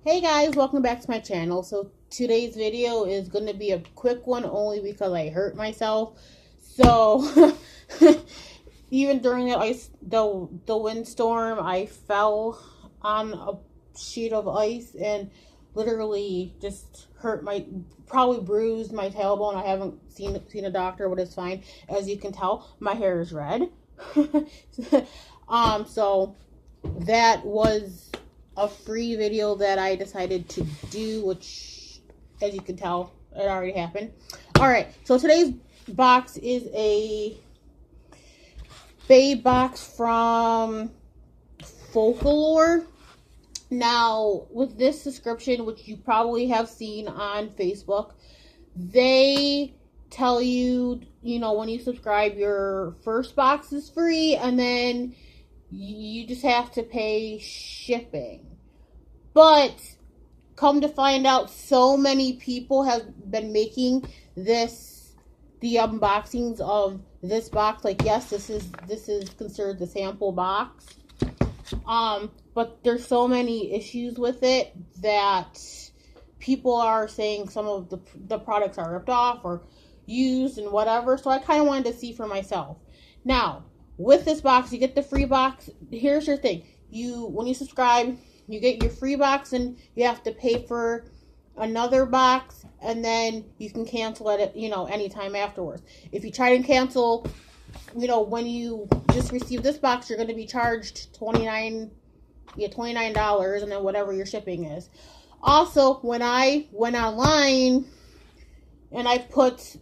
Hey guys, welcome back to my channel. So today's video is going to be a quick one only because I hurt myself. So even during the windstorm, I fell on a sheet of ice and literally just probably bruised my tailbone. I haven't seen a doctor, but it's fine. As you can tell, my hair is red. So that was a free video that I decided to do, which, as you can tell, it already happened. Alright, so today's box is a babe box from Focallure. Now, with this subscription, which you probably have seen on Facebook, they tell you, when you subscribe, your first box is free, and then you just have to pay shipping. But come to find out, so many people have been making the unboxings of this box. Like, yes, this is considered the sample box. But there's so many issues with it that people are saying some of the products are ripped off or used and whatever. So I kind of wanted to see for myself. Now, with this box, you get the free box. Here's your thing. When you subscribe, you get your free box, and you have to pay for another box, and then you can cancel it, anytime afterwards. If you try to cancel, when you just receive this box, you're going to be charged $29, and then whatever your shipping is. Also, when I went online and I put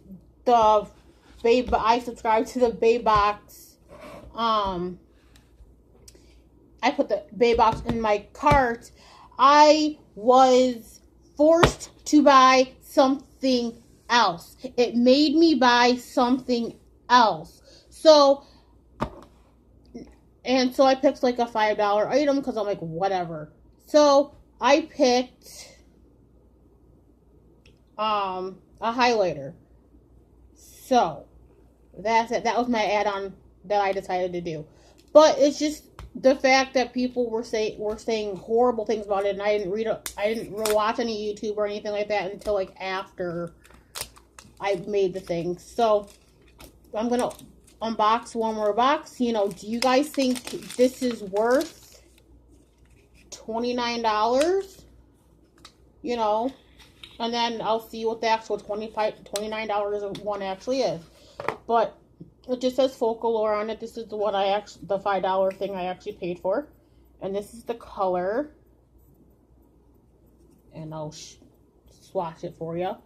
I subscribed to the Babe box, I put the Babe box in my cart, I was forced to buy something else. It made me buy something else. So I picked like a $5 item because I'm like, whatever. So I picked a highlighter. So that's it. That was my add-on that I decided to do. But it's just the fact that people were saying horrible things about it, and I didn't watch any YouTube or anything like that until like after I made the thing. So I'm gonna unbox one more box. Do you guys think this is worth $29? And then I'll see what the actual $29 one actually is. But it just says Focallure on it. This is the $5 thing I actually paid for. And this is the color. And I'll swatch it for you.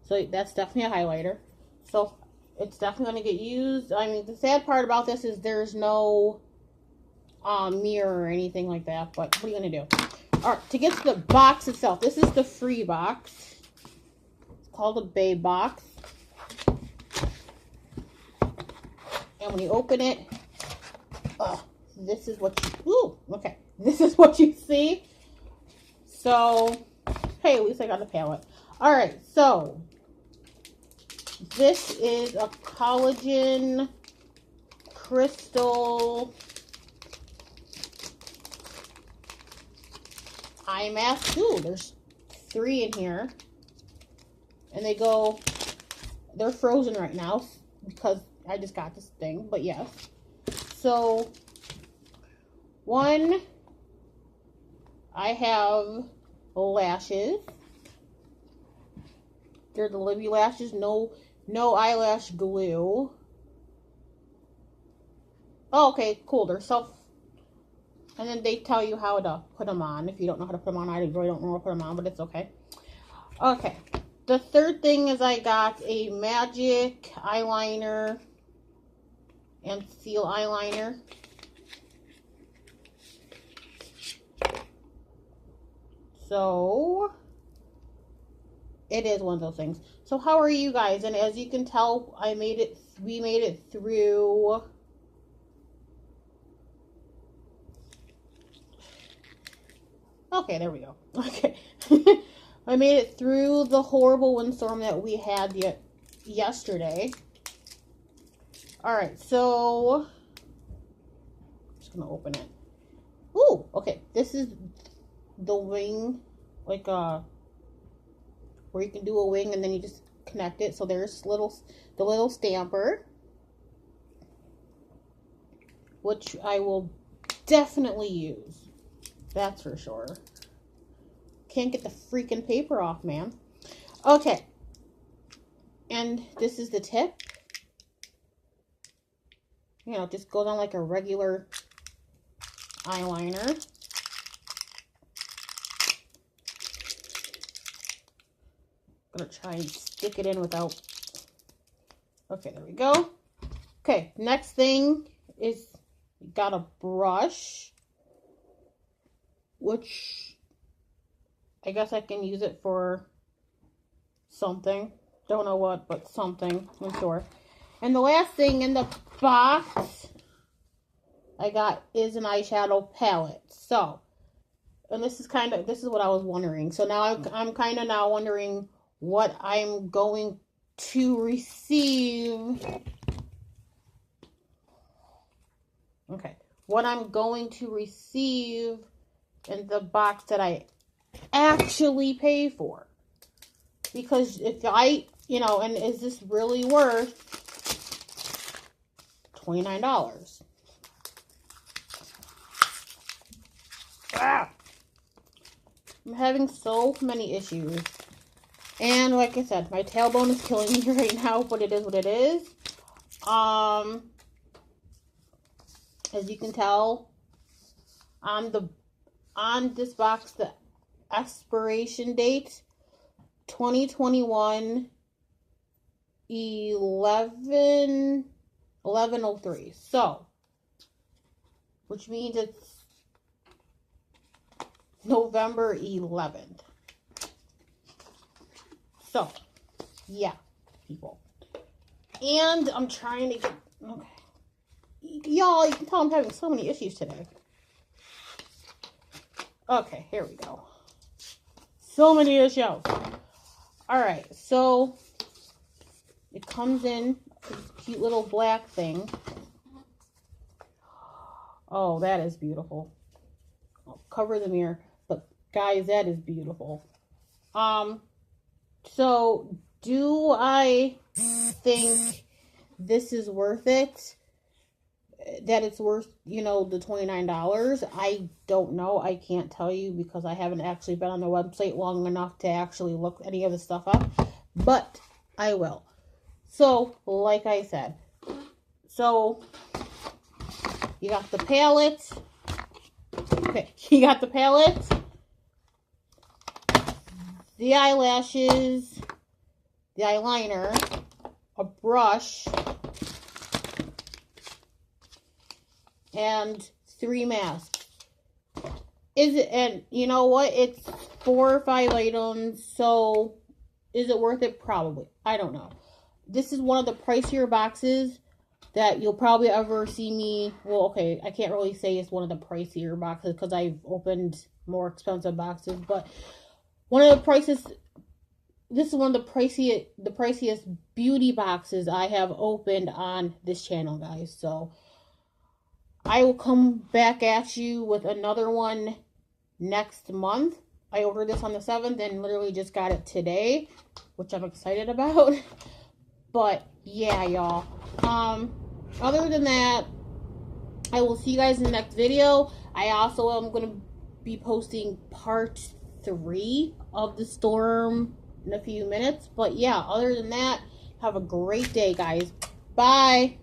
So that's definitely a highlighter. So it's definitely going to get used. I mean, the sad part about this is there's no mirror or anything like that. But what are you going to do? Alright, to get to the box itself, this is the free box. It's called a Babe box. And when you open it, this is what this is what you see. So, hey, at least I got a palette. Alright, so this is a collagen crystal eye mask. Ooh, there's 3 in here. And they're frozen right now because I just got this thing, but yes. So, 1, I have lashes. They're the Libby lashes, no eyelash glue. Oh, okay, cool. They're and then they tell you how to put them on. If you don't know how to put them on, I really don't know how to put them on, but it's okay. Okay. The third thing is I got a magic eyeliner and seal eyeliner. So it is one of those things. So how are you guys? And as you can tell, we made it through okay, there we go. Okay. I made it through the horrible windstorm that we had yesterday. Alright, so I'm just gonna open it. Ooh, okay. This is the wing, like where you can do a wing and then you just connect it. So there's the little stamper, which I will definitely use. That's for sure. Can't get the freaking paper off, man. Okay. And this is the tip. You know, it just goes on like a regular eyeliner. Gonna try and stick it in without. Okay, there we go. Okay, next thing is you got a brush, which I guess I can use it for something. Don't know what, but something, I'm sure. And the last thing in the box I got is an eyeshadow palette. So, and this is what I was wondering. So now I'm kind of now wondering what I'm going to receive. Okay, what I'm going to receive in the box that I actually pay for. Because if you know, and is this really worth $29? Ah! I'm having so many issues. And like I said, my tailbone is killing me right now, but it is what it is. As you can tell, on this box, the expiration date 2021 11/03. So, which means it's November 11th. So, yeah, people. And I'm trying to get, okay. Y'all, you can tell I'm having so many issues today. Okay, here we go. So many issues. Alright, so it comes in this cute little black thing. Oh, that is beautiful. I'll cover the mirror. But guys, that is beautiful. So do I think this is worth it? That it's worth, you know, the $29? I don't know. I can't tell you because I haven't actually been on the website long enough to actually look any of the stuff up. But I will. So, like I said. So, you got the palette. Okay, you got the palette. The eyelashes. The eyeliner. A brush. And 3 masks. Is it, and you know what? It's 4 or 5 items, so is it worth it? Probably. I don't know. This is one of the pricier boxes that you'll probably ever see me. Well, okay, I can't really say it's one of the pricier boxes because I've opened more expensive boxes, but one of the prices. This is one of the priciest beauty boxes I have opened on this channel, guys. So I will come back at you with another one next month. I ordered this on the 7th and literally just got it today, which I'm excited about. But yeah, y'all. Other than that, I will see you guys in the next video. I also am going to be posting part 3 of the storm in a few minutes. But yeah, other than that, have a great day, guys. Bye.